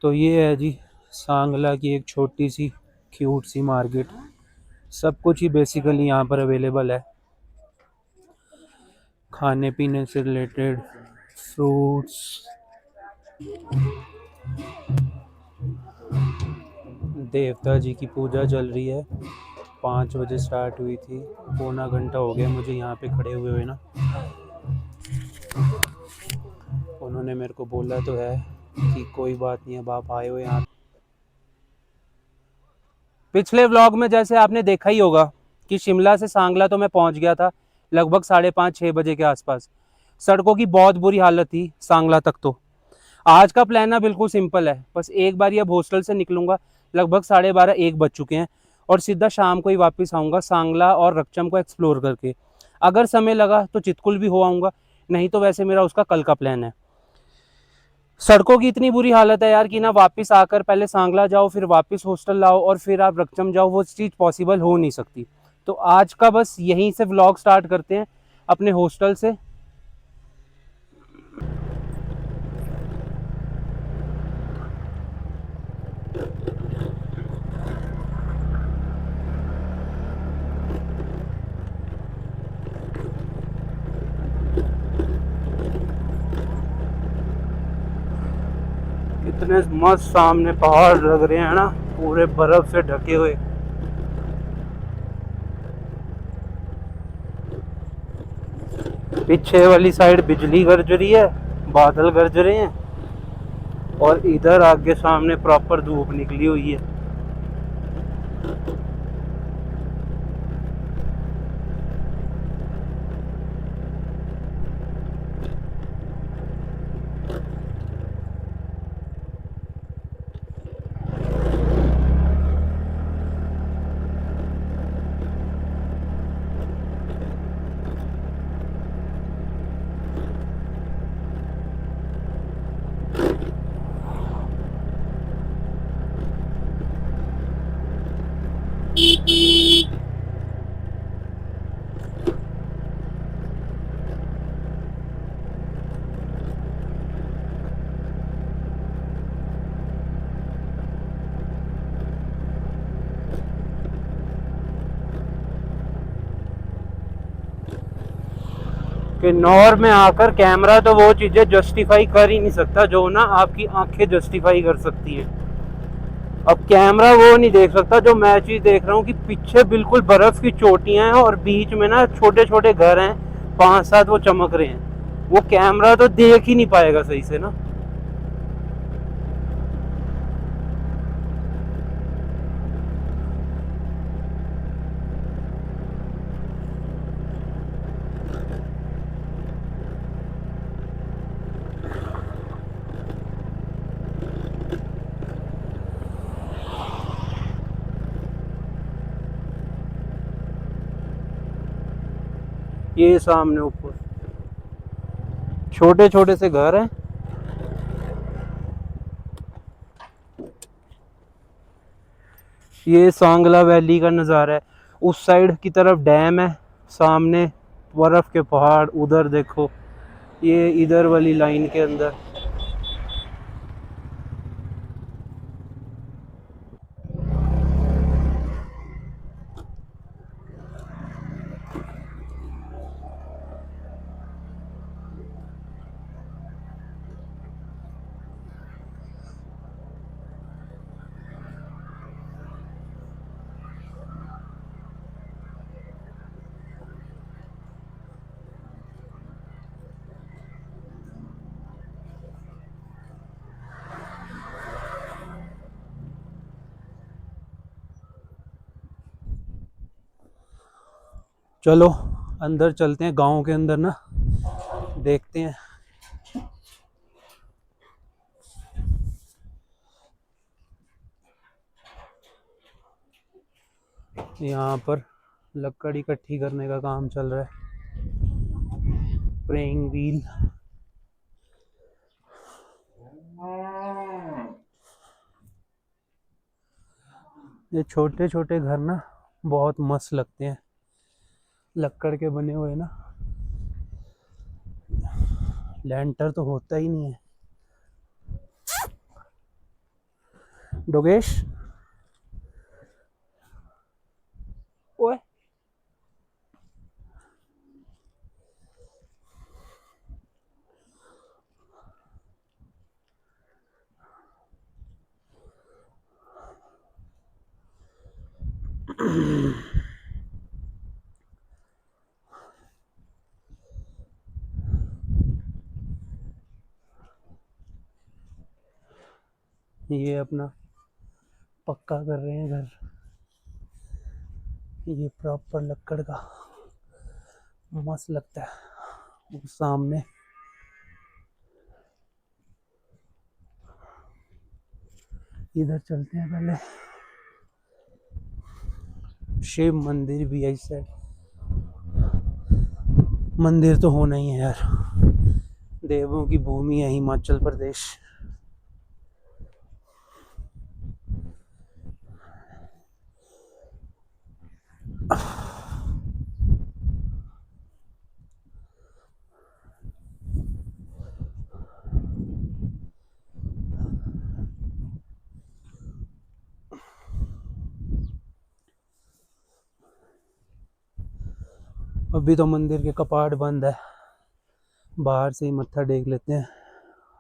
तो ये है जी सांगला की एक छोटी सी क्यूट सी मार्केट। सब कुछ ही बेसिकली यहाँ पर अवेलेबल है, खाने पीने से रिलेटेड, फ्रूट्स। देवता जी की पूजा चल रही है, 5 बजे स्टार्ट हुई थी, पौना घंटा हो गया मुझे यहाँ पे खड़े हुए हुए ना। उन्होंने मेरे को बोला तो है कि कोई बात नहीं, अब आप आए हो यहाँ। पिछले व्लॉग में जैसे आपने देखा ही होगा कि शिमला से सांगला तो मैं पहुंच गया था लगभग 5:30-6 बजे के आसपास। सड़कों की बहुत बुरी हालत थी सांगला तक। तो आज का प्लान ना बिल्कुल सिंपल है, बस एक बार अब हॉस्टल से निकलूंगा, लगभग 12:30-1 बज चुके हैं, और सीधा शाम को ही वापस आऊँगा सांगला और रकचम को एक्सप्लोर करके। अगर समय लगा तो चितकुल भी हो आऊँगा, नहीं तो वैसे मेरा उसका कल का प्लान है। सड़कों की इतनी बुरी हालत है यार कि ना वापस आकर पहले सांगला जाओ, फिर वापस हॉस्टल लाओ और फिर आप रकचम जाओ, वो चीज़ पॉसिबल हो नहीं सकती। तो आज का बस यहीं से व्लॉग स्टार्ट करते हैं, अपने हॉस्टल से। इतने मस्त सामने पहाड़ लग रहे हैं ना, पूरे बर्फ से ढके हुए। पीछे वाली साइड बिजली गरज रही है, बादल गरज रहे हैं, और इधर आगे सामने प्रॉपर धूप निकली हुई है। कि नॉर में आकर कैमरा तो वो चीजें जस्टिफाई कर ही नहीं सकता जो ना आपकी आंखें जस्टिफाई कर सकती है। अब कैमरा वो नहीं देख सकता जो मैं चीज देख रहा हूँ कि पीछे बिल्कुल बर्फ की चोटियां हैं और बीच में ना छोटे छोटे घर हैं, 5-7 वो चमक रहे हैं। वो कैमरा तो देख ही नहीं पाएगा सही से ना। ये सामने ऊपर छोटे छोटे से घर हैं। ये सांगला वैली का नज़ारा है। उस साइड की तरफ डैम है, सामने बर्फ के पहाड़, उधर देखो ये इधर वाली लाइन के अंदर। चलो अंदर चलते हैं, गांव के अंदर ना देखते हैं। यहाँ पर लकड़ इकट्ठी करने का काम चल रहा है, प्रेइंग व्हील। ये छोटे छोटे घर ना बहुत मस्त लगते हैं, लकड़ के बने हुए ना। लैंटर तो होता ही नहीं है, डोगेश, ओए ये अपना पक्का कर रहे हैं घर। ये प्रॉपर लक्कड़ का मस्त लगता है। उस सामने इधर चलते हैं पहले। शिव मंदिर भी है इस साइड। मंदिर तो होना ही है यार, देवों की भूमि है हिमाचल प्रदेश। अभी तो मंदिर के कपाट बंद है, बाहर से ही मत्था टेक लेते हैं।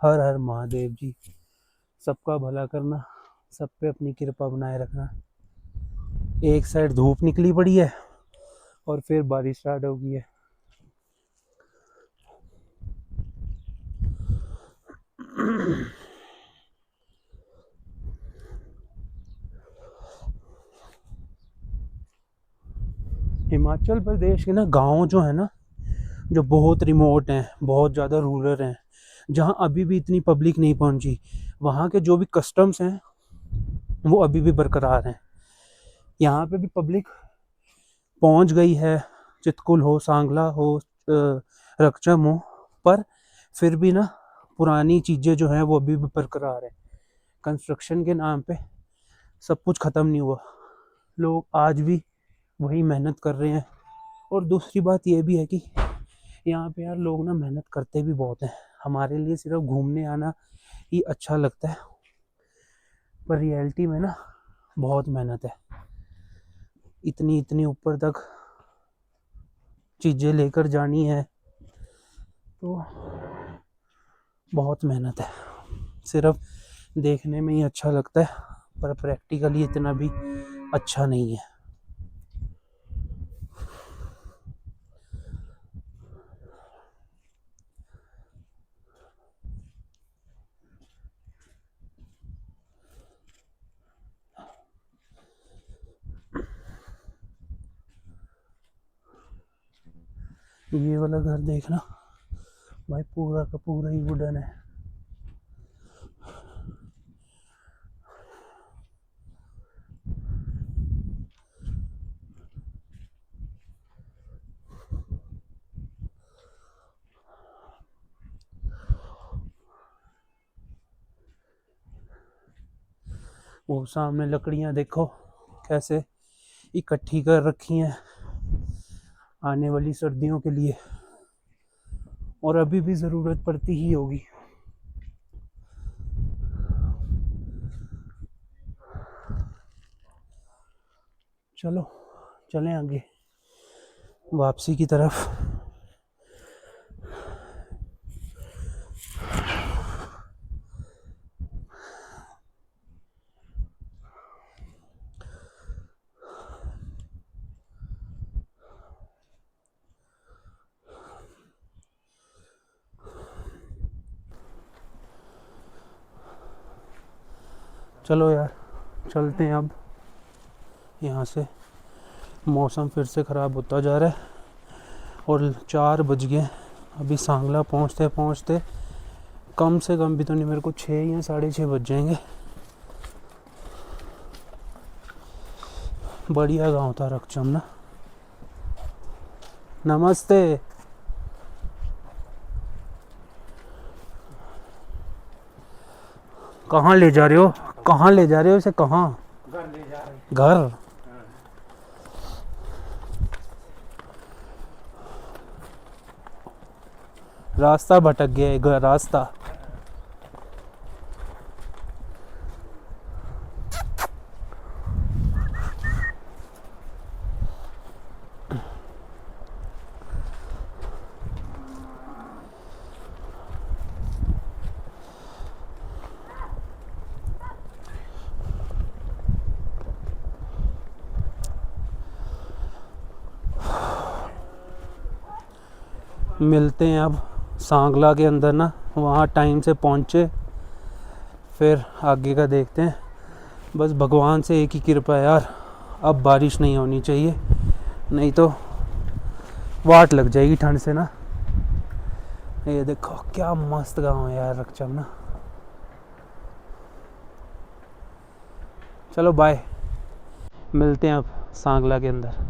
हर हर महादेव जी, सबका भला करना, सब पे अपनी कृपा बनाए रखना। एक साइड धूप निकली पड़ी है और फिर बारिश स्टार्ट हो गई है। हिमाचल प्रदेश के ना गांव जो है ना, जो बहुत रिमोट हैं, बहुत ज़्यादा रूरल हैं, जहाँ अभी भी इतनी पब्लिक नहीं पहुँची, वहाँ के जो भी कस्टम्स हैं वो अभी भी बरकरार हैं। यहाँ पे भी पब्लिक पहुँच गई है, चितकुल हो, सांगला हो, रकचम हो, पर फिर भी ना पुरानी चीज़ें जो हैं वो अभी भी बरकरार है। कंस्ट्रक्शन के नाम पे सब कुछ ख़त्म नहीं हुआ, लोग आज भी वही मेहनत कर रहे हैं। और दूसरी बात ये भी है कि यहाँ पे यार लोग ना मेहनत करते भी बहुत हैं। हमारे लिए सिर्फ घूमने आना ही अच्छा लगता है, पर रियलिटी में ना बहुत मेहनत है। इतनी इतनी ऊपर तक चीज़ें लेकर जानी है तो बहुत मेहनत है। सिर्फ देखने में ही अच्छा लगता है, पर प्रैक्टिकली इतना भी अच्छा नहीं है। ये वाला घर देखना भाई, पूरा का पूरा ही वुडन है। वो सामने लकड़ियां देखो कैसे इकट्ठी कर रखी हैं आने वाली सर्दियों के लिए, और अभी भी ज़रूरत पड़ती ही होगी। चलो चलें आगे वापसी की तरफ। चलो यार चलते हैं अब यहाँ से। मौसम फिर से ख़राब होता जा रहा है और 4 बज गए। अभी सांगला पहुँचते पहुँचते कम से कम भी तो नहीं, मेरे को 6 या 6:30 बज जाएंगे। बढ़िया गांव था रकचम ना। नमस्ते। कहाँ ले जा रहे हो, कहाँ ले जा रहे हो इसे? कहाँ? घर ले जा रहे हैं। घर? रास्ता भटक गया है, रास्ता। मिलते हैं अब सांगला के अंदर ना, वहाँ टाइम से पहुँचे, फिर आगे का देखते हैं। बस भगवान से एक ही कृपा है यार, अब बारिश नहीं होनी चाहिए, नहीं तो वाट लग जाएगी ठंड से ना। ये देखो क्या मस्त गांव है यार रक्षम ना। चलो बाय, मिलते हैं अब सांगला के अंदर।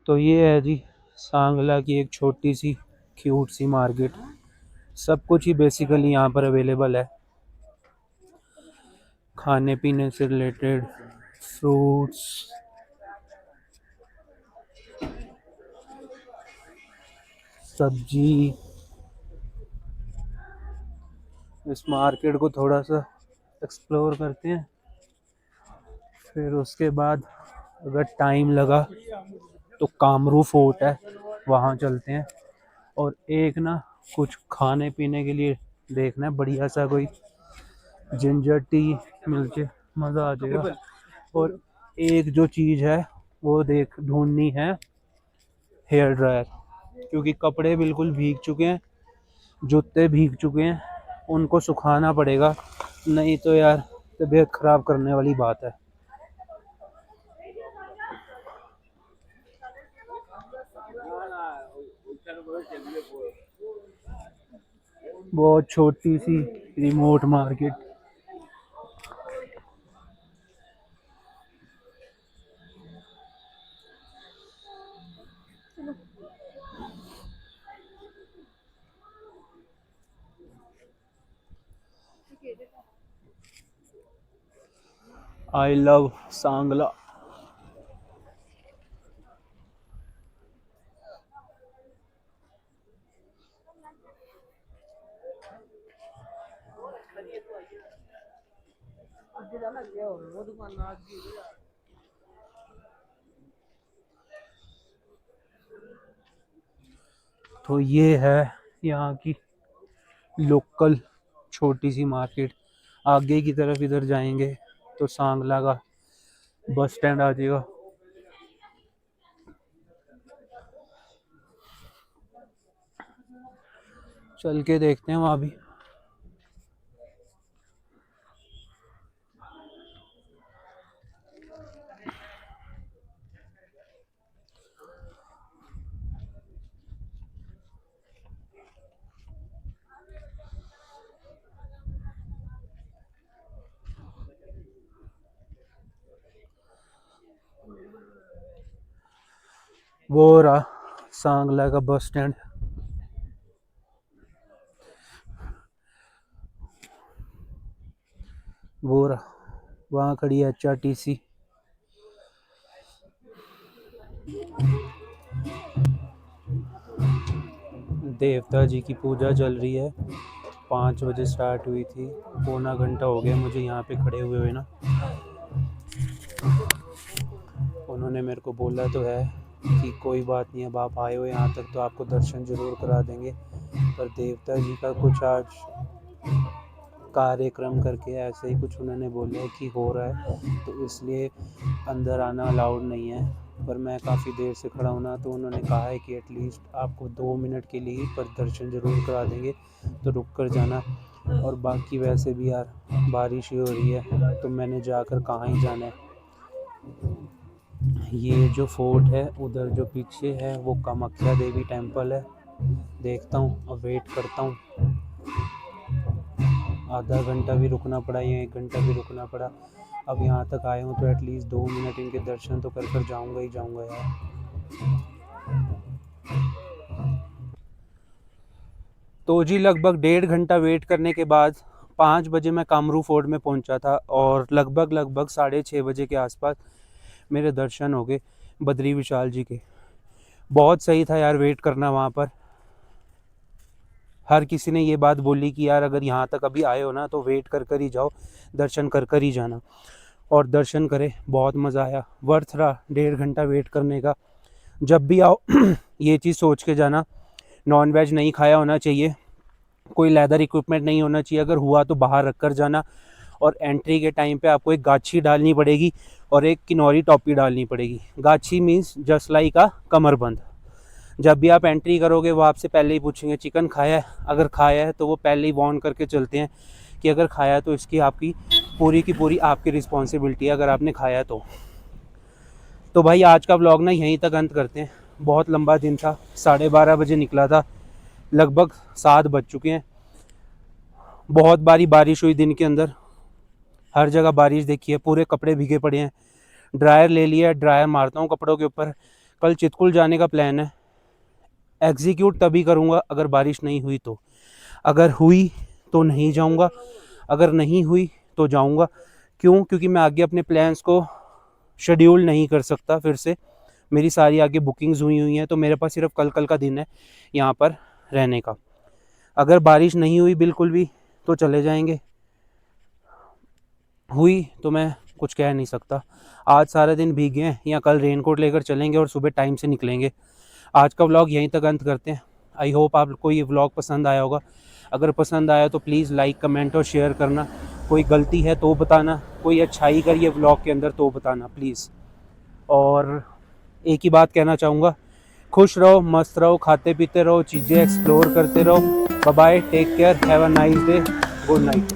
तो ये है जी सांगला की एक छोटी सी क्यूट सी मार्केट। सब कुछ ही बेसिकली यहाँ पर अवेलेबल है, खाने पीने से रिलेटेड, फ्रूट्स, सब्जी। इस मार्केट को थोड़ा सा एक्सप्लोर करते हैं, फिर उसके बाद अगर टाइम लगा तो कामरू फोर्ट है वहाँ चलते हैं। और एक ना कुछ खाने पीने के लिए देखना है, बढ़िया सा कोई जिंजर टी मिल के मज़ा आ जाएगा। और एक जो चीज़ है वो देख ढूंढनी है, हेयर ड्रायर, क्योंकि कपड़े बिल्कुल भीग चुके हैं, जूते भीग चुके हैं, उनको सुखाना पड़ेगा, नहीं तो यार तबीयत ख़राब करने वाली बात है। बहुत छोटी सी remote market. I love Sangla. तो ये है यहाँ की लोकल छोटी सी मार्केट। आगे की तरफ इधर जाएंगे तो सांगला का बस स्टैंड आ जाएगा। चल के देखते हैं वहाँ भी। वो रहा सांगला का बस स्टैंड। वो रहा, वहाँ खड़ी है HRTC। देवता जी की पूजा चल रही है, 5 बजे स्टार्ट हुई थी, पौना घंटा हो गया मुझे यहाँ पे खड़े हुए ना। उन्होंने मेरे को बोला तो है कि कोई बात नहीं, अब आप आए हो यहाँ तक तो आपको दर्शन ज़रूर करा देंगे, पर देवता जी का कुछ आज कार्यक्रम करके ऐसे ही कुछ उन्होंने बोला है कि हो रहा है, तो इसलिए अंदर आना अलाउड नहीं है। पर मैं काफ़ी देर से खड़ा हूँ ना, तो उन्होंने कहा है कि एटलीस्ट आपको 2 मिनट के लिए पर दर्शन ज़रूर करा देंगे, तो रुक कर जाना। और बाकी वैसे भी यार बारिश ही हो रही है, तो मैंने जाकर कहाँ ही जाना है। ये जो फोर्ट है उधर जो पीछे है वो कामाख्या देवी टेम्पल है। देखता हूँ, अब वेट करता हूँ। आधा घंटा भी रुकना पड़ा या 1 घंटा भी रुकना पड़ा, अब यहाँ तक आया हूँ तो एटलीस्ट 2 मिनट इनके दर्शन तो कर जाऊँगा ही जाऊँगा यार। तो जी लगभग 1.5 घंटा वेट करने के बाद 5 बजे मैं कामरू फोर्ट में पहुँचा था, और लगभग 6:30 बजे के आसपास मेरे दर्शन हो गए बद्री विशाल जी के। बहुत सही था यार वेट करना वहाँ पर। हर किसी ने ये बात बोली कि यार अगर यहाँ तक अभी आए हो ना तो वेट कर ही जाओ, दर्शन कर ही जाना। और दर्शन करे, बहुत मज़ा आया, वर्थ रहा 1.5 घंटा वेट करने का। जब भी आओ ये चीज़ सोच के जाना, नॉन वेज नहीं खाया होना चाहिए, कोई लेदर इक्विपमेंट नहीं होना चाहिए, अगर हुआ तो बाहर रख कर जाना। और एंट्री के टाइम पे आपको एक गाछी डालनी पड़ेगी और एक किनौरी टोपी डालनी पड़ेगी। गाछी मीन्स जस्ट लाइक आ कमरबंद। जब भी आप एंट्री करोगे वो आपसे पहले ही पूछेंगे चिकन खाया है, अगर खाया है तो वो पहले ही वार्न करके चलते हैं कि अगर खाया है तो इसकी आपकी पूरी की पूरी आपकी रिस्पॉन्सिबिलिटी है अगर आपने खाया है तो भाई आज का व्लॉग ना यहीं तक अंत करते हैं। बहुत लंबा दिन था, 12:30 बजे निकला था, लगभग 7 बज चुके हैं। बहुत बारिश हुई दिन के अंदर, हर जगह बारिश देखी है, पूरे कपड़े भीगे पड़े हैं। ड्रायर ले लिया, ड्रायर मारता हूँ कपड़ों के ऊपर। कल चितकुल जाने का प्लान है, एग्जीक्यूट तभी करूँगा अगर बारिश नहीं हुई तो। अगर हुई तो नहीं जाऊँगा, अगर नहीं हुई तो जाऊँगा। क्यों? क्योंकि मैं आगे अपने प्लान्स को शेड्यूल नहीं कर सकता फिर से, मेरी सारी आगे बुकिंग्स हुई हैं, तो मेरे पास सिर्फ कल का दिन है यहाँ पर रहने का। अगर बारिश नहीं हुई बिल्कुल भी तो चले जाएंगे, हुई तो मैं कुछ कह नहीं सकता। आज सारा दिन भीगे हैं, या कल रेनकोट लेकर चलेंगे और सुबह टाइम से निकलेंगे। आज का व्लॉग यहीं तक अंत करते हैं। आई होप आपको ये व्लॉग पसंद आया होगा। अगर पसंद आया तो प्लीज़ लाइक, कमेंट और शेयर करना। कोई गलती है तो बताना, कोई अच्छाई कर ये व्लॉग के अंदर तो बताना प्लीज़। और एक ही बात कहना चाहूँगा, खुश रहो, मस्त रहो, खाते पीते रहो, चीज़ें एक्सप्लोर करते रहो। Bye bye, take care, have a nice day, good night.